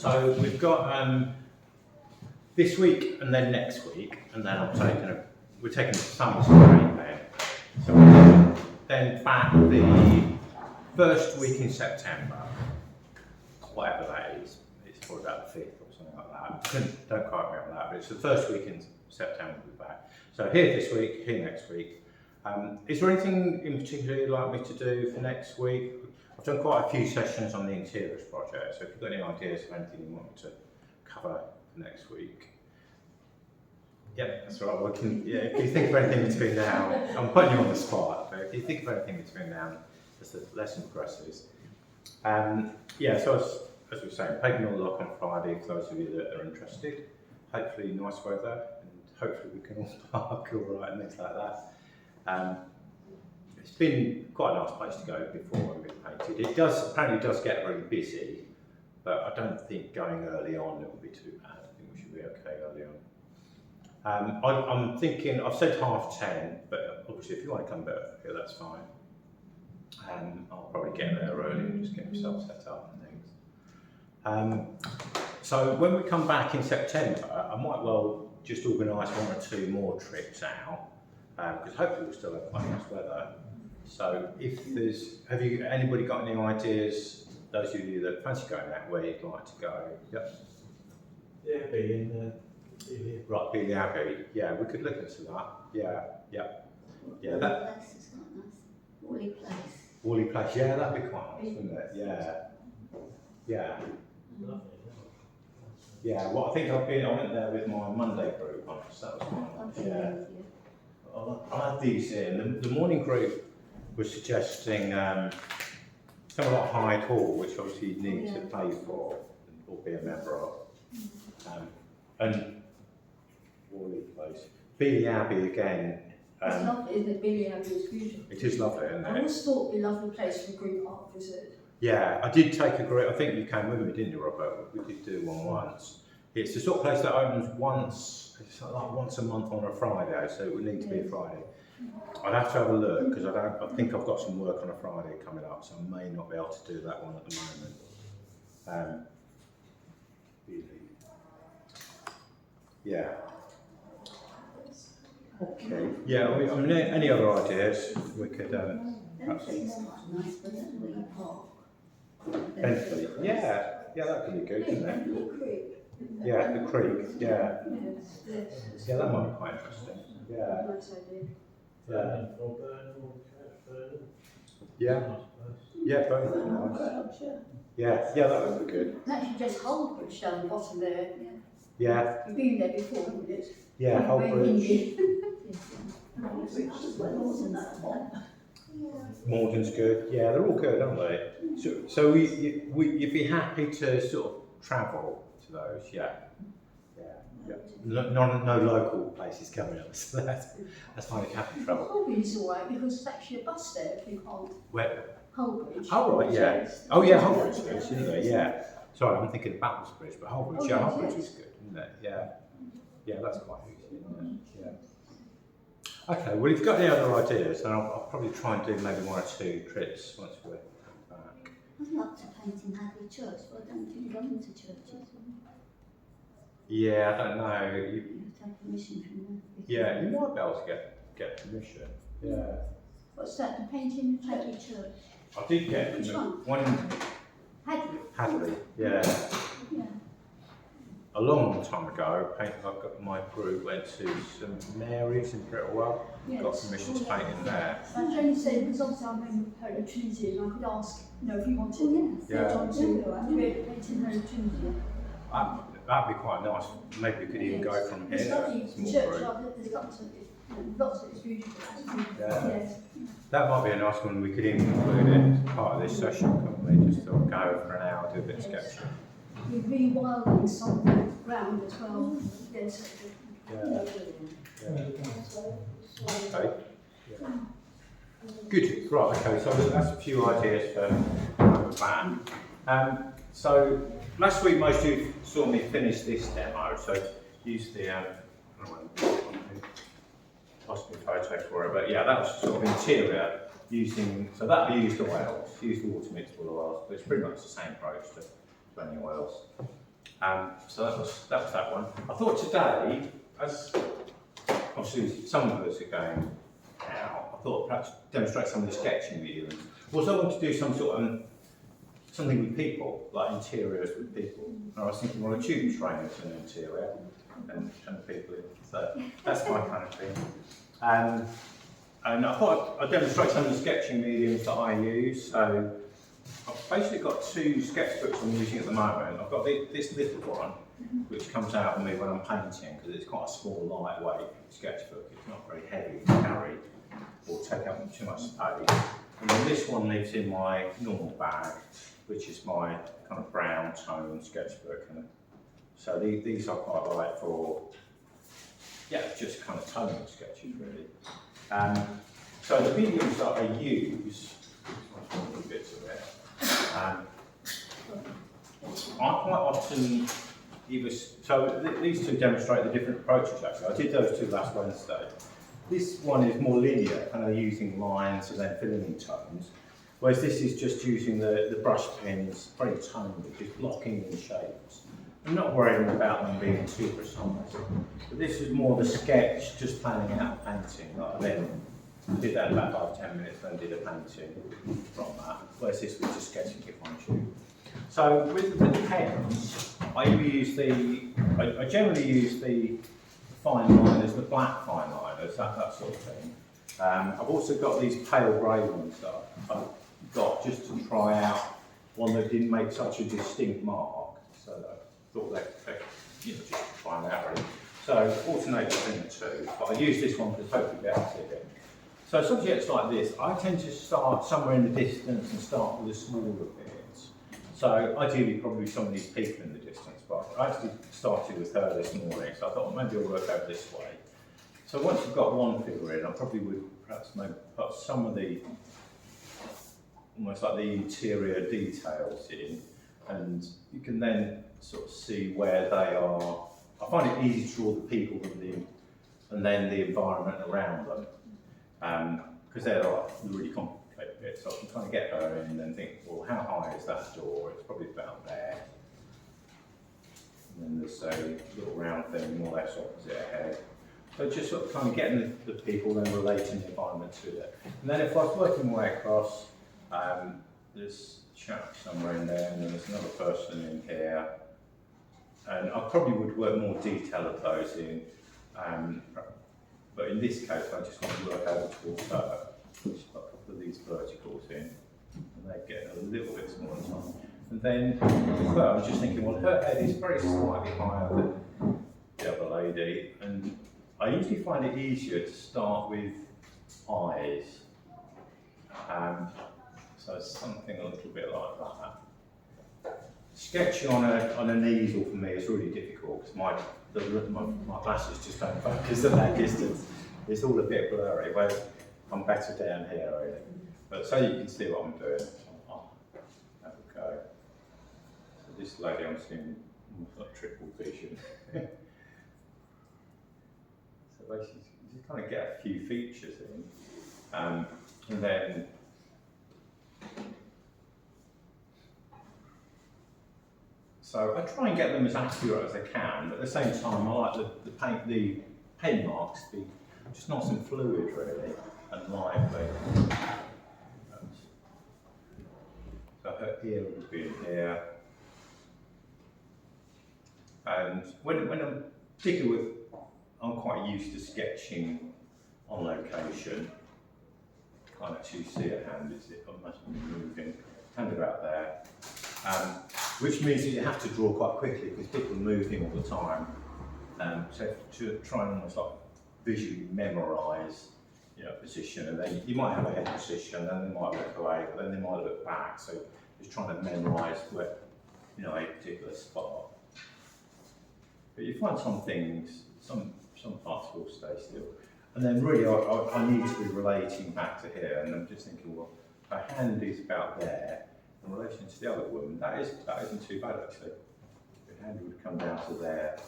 So we've got this week and then next week, and then we're taking the summer break then. So we're then back the first week in September, whatever that is. It's probably about the 5th or something like that. Don't quite remember that, but it's the first week in September we'll be back. So here this week, here next week. Is there anything in particular you'd like me to do for next week? I've done quite a few sessions on the interiors project, so if you've got any ideas of anything you want me to cover for next week. Yep, that's right. If you think of anything between now, I'm putting you on the spot, but if you think of anything between now and as the lesson progresses. So as we were saying, taking all luck on Friday for those of you that are interested. Hopefully nice weather, and hopefully we can all park all right and things like that. It's been quite a nice place to go before we've painted. It apparently does get really busy, but I don't think going early on it will be too bad. I think we should be okay early on. I'm thinking, I've said 10:30, but obviously if you want to come a bit earlier, that's fine. I'll probably get there early and just get myself set up and things. So when we come back in September, I might well just organise 1 or 2 more trips out, because hopefully we'll still have quite nice weather. So have anybody got any ideas, those of you that fancy going out, where you'd like to go? Yep. Yeah, be in Right, Beely Abbey. Yeah, we could look into that. Yeah, that place is quite nice. Woolley Place. Woolley Place. Yeah, that'd be quite nice, wouldn't it? Yeah. Yeah. Well, I think I went there with my Monday group once. That was quite nice. Yeah. I had these in. The morning group was suggesting something like Hyde Hall, which obviously you need to pay for or be a member of. And Woolley Place. Beely Abbey again. It's lovely, isn't it? Beely Abbey is beautiful. It is lovely, isn't it? I always thought it'd be a lovely place for a group art visit. Yeah, I did take a group. I think you came with me, didn't you, Robert? We did do one once. It's the sort of place that opens once a month on a Friday, so it would need to be a Friday. I'd have to have a look because I think I've got some work on a Friday coming up, so I may not be able to do that one at the moment. Yeah. Okay. Yeah. I mean, any other ideas we could? Benfleet's quite nice, but that's where you park. Benfleet. Yeah, that could be good, couldn't it? Yeah, the creek. Yeah. Yeah, that might be quite interesting. Yeah. Nice idea. Yeah, both. Nice. Yeah, that would be good. It's actually just Hullbridge down the bottom there. Yeah. You've been there before, haven't you? Yeah, Hullbridge. Morden's good. Yeah, they're all good, aren't they? So you'd be happy to sort of travel to those, yeah. No local places coming up, so that's fine. You have to travel. Hullbridge is alright because it's actually a bus there if you can't. Where? Hullbridge. Oh right, yeah. Oh yeah, Hullbridge is, isn't it? Yeah. Sorry, I'm thinking of Battlesbridge, but Hullbridge, Hullbridge is good, isn't it? Yeah, that's quite easy, isn't it? Yeah. Okay, well if you've got any other ideas, then I'll probably try and do maybe 1 or 2 trips once we're back. I'd like to paint in Hadley Church, but I don't think going to churches. Yeah, I don't know. You have to have permission from them. Yeah, you might be able to get permission. Yeah. What's that? The painting of Hadley Church. I did get Which one in Hadley. Hadley, yeah. A long time ago, my group went to St Mary's in Brittlewell, got permission to paint in there. I'm trying to say, because obviously I'm going to Holy Trinity and I could ask, if you wanted John to create a painting Holy Trinity. That'd be quite nice. Maybe we could even go from here. It's lovely. Small Church, group. there's lots of it's beautiful. Yeah. That might be a nice one. We could even include it as part of this session, couldn't we? Just sort of go for an hour, do a bit of sketching. You'd be wilding some ground as well. Yes. Okay. Good. Right. Okay. So that's a few ideas for the plan. So last week, most of you saw me finish this demo. So use the possibly photo for it, but yeah, that was sort of interior using. So that used oils, used water mixed with oils, but it's pretty much the same approach to any oils. So that was that one. I thought today, as obviously some of us are going out, I thought perhaps demonstrate some of the sketching mediums. Also, I want to do some sort of something with people, like interiors with people. And I was thinking, well, a tube train is an interior, and people. So that's my kind of thing. And I thought I'd demonstrate some of the sketching mediums that I use. So I've basically got two sketchbooks I'm using at the moment. I've got this little one, which comes out with me when I'm painting, because it's quite a small, lightweight sketchbook. It's not very heavy to carry or take up too much space. And then this one lives in my normal bag, which is my kind of brown tone sketchbook. And so these are quite light for, yeah, just kind of tonal sketches really. So the mediums that I use, bits of it. I quite often these two demonstrate the different approaches actually. I did those two last Wednesday. This one is more linear, kind of using lines and then filling in tones. Whereas this is just using the brush pens, very tonally, just blocking in shapes. I'm not worrying about them being too precise. But this is more of a sketch, just planning out a painting. Like I then did that in about 5-10 minutes, then did a painting from that. Whereas this was just sketching it on tube. So with the pens, I generally use the fine liners, the black fine liners, that sort of thing. I've also got these pale grey ones that I've got just to try out one that didn't make such a distinct mark. So I thought that just to try them out really. So alternate between the two, but I use this one because hopefully be able to see it. So subjects like this, I tend to start somewhere in the distance and start with the smaller bits. So ideally probably some of these people in the distance, but I actually started with her this morning, so I thought maybe I'll work over this way. So once you've got one figure in, I probably would perhaps maybe put some of the, almost like the interior details in, and you can then sort of see where they are. I find it easy to draw the people and then the environment around them, because they're like really complicated bits. So I can kind of get her in and then think, well, how high is that door? It's probably about there. And then there's a little round thing more or less opposite her head. So just sort of kind of getting the people, then relating the environment to it. And then if I was working my way across, there's a chap somewhere in there, and then there's another person in here. And I probably would work more detail of those in, but in this case I just want to work over towards her. Just put a couple of these verticals in, and they get a little bit smaller time. And then, well, I was just thinking, well, her head is very slightly higher than the other lady, and I usually find it easier to start with eyes. So something a little bit like that. Sketching on an easel for me is really difficult because my glasses just don't focus at that distance. It's all a bit blurry. Well, I'm better down here, really. But so you can see what I'm doing. I'll have a go. So this lady, I'm seeing like triple vision. So basically, you just kind of get a few features in, and then. So I try and get them as accurate as I can, but at the same time I like the pen marks to be just nice and fluid really, and lively. So her ear would be in here. And when I'm particularly with, I'm quite used to sketching on location. I can't actually see her hand, I must be moving, hand about there. Which means that you have to draw quite quickly because people are moving all the time. So to try and almost like visually memorise, position, and then you might have a head position, then they might look away, but then they might look back. So just trying to memorise where, a particular spot. But you find some things, some parts will stay still, and then really I need to be relating back to here, and I'm just thinking, well, her hand is about there. In relation to the other woman, that isn't too bad actually. The hand would come down to there.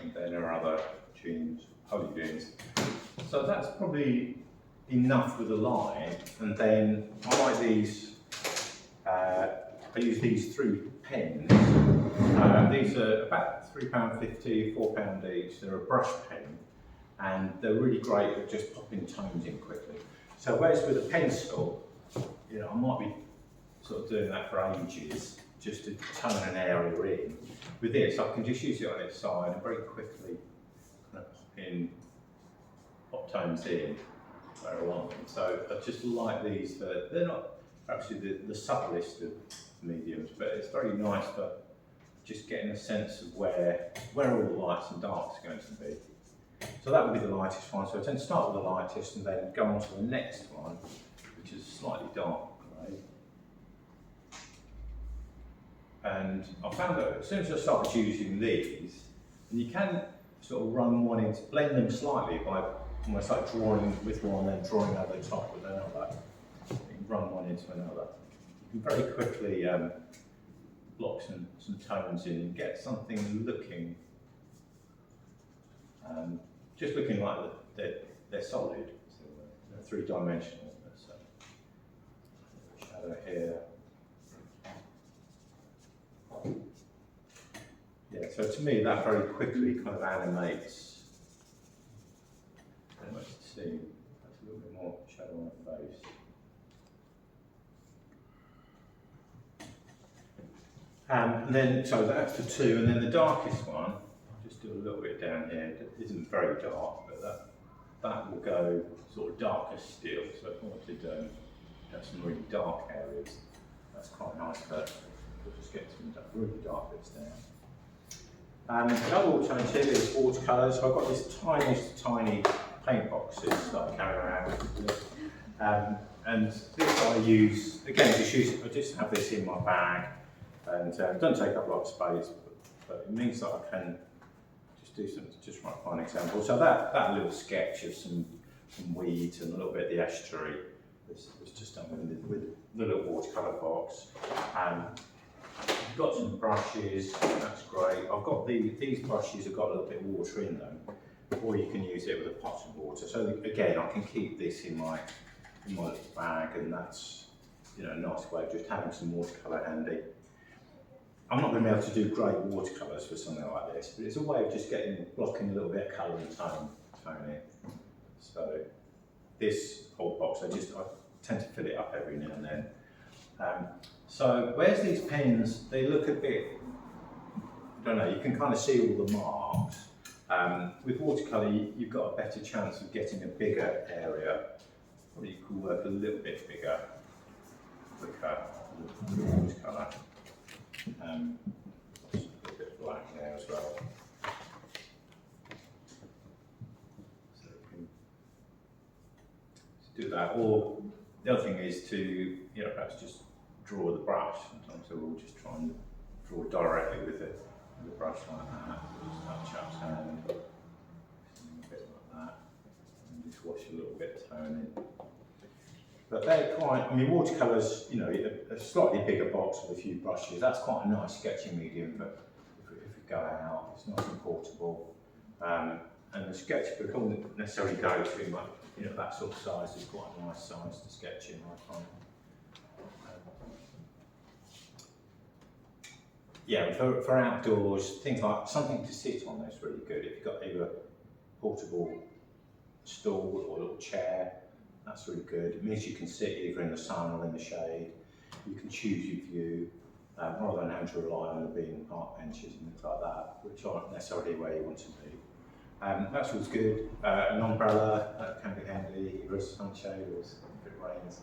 And then her other jeans holy beans. So that's probably enough with the line, and then I like these. I use these 3 pens. These are about £3.50, £4 each. They're a brush pen, and they're really great at just popping tones in quickly. So whereas with a pencil, you know, I might be sort of doing that for ages, just to tone an area in. With this, I can just use it on its side and very quickly kind of pop tones in where I want them. So I just like these for, they're not perhaps the subtlest of mediums, but it's very nice for just getting a sense of where all the lights and darks are going to be. So that would be the lightest one. So I tend to start with the lightest and then go on to the next one, which is slightly dark grey. And I found that as soon as I started using these, and you can sort of run one into, blend them slightly by almost like drawing with one and then drawing over the top with another. You can run one into another. You can very quickly block some tones in and get something looking, just looking like they're solid, so they're 3-dimensional. So, shadow here. Yeah, so to me that very quickly kind of animates the scene. That's a little bit more shadow on the face. And then, so that's the 2, and then the darkest one, I'll just do a little bit down here. It isn't very dark, but that will go sort of darker still. So if I wanted to have some really dark areas, that's quite nice, but we'll just get some really dark bits down. Another alternative is watercolours. So I've got these tiny paint boxes that I carry around with me. And this I use, again, I just have this in my bag, and it doesn't take up a lot of space, but it means that I can just do some, just try to find an example. So that little sketch of some weeds and a little bit of the estuary was just done with the little watercolour box. I've got some brushes, that's great. I've got these brushes have got a little bit of water in them, or you can use it with a pot of water. So again, I can keep this in my little bag, and that's, you know, a nice way of just having some watercolour handy. I'm not going to be able to do great watercolours for something like this, but it's a way of just blocking a little bit of colour and tone in. So this whole box, I tend to fill it up every now and then. So whereas these pens, they look a bit, I don't know, you can kind of see all the marks. With watercolour, you've got a better chance of getting a bigger area. Probably you could work a little bit bigger, quicker with watercolour. A little bit of black there as well. So you can do that. Or the other thing is to, you know, perhaps just draw the brush. Sometimes I will just try and draw directly with the brush like that. Just that chap's hand, a bit like that, and just wash a little bit of tone in. But they're quite, I mean, watercolours, you know, a slightly bigger box with a few brushes, that's quite a nice sketching medium, but if you go out, it's nice and portable. And the sketchbook, I wouldn't necessarily go too much, you know, that sort of size is quite a nice size to sketch in, I find. Yeah, for outdoors, things like something to sit on is really good. If you've got either a portable stool or a little chair, that's really good. It means you can sit either in the sun or in the shade. You can choose your view, rather than having to rely on the beam park benches and things like that, which aren't necessarily where you want to be. That's always good. An umbrella can be handy, either a sunshade or if it rains.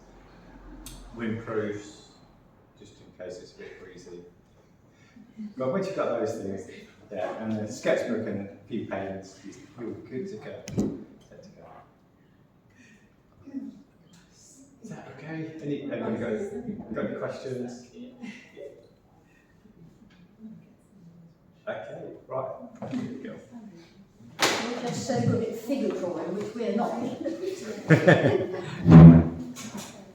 Windproofs, just in case it's a bit breezy. But once you've got those things, yeah, and the sketchbook and a few pens, you're good to go. Is that okay? Anyone got any questions? Okay, right. Here we go. You're just so good at figure drawing, which we're not.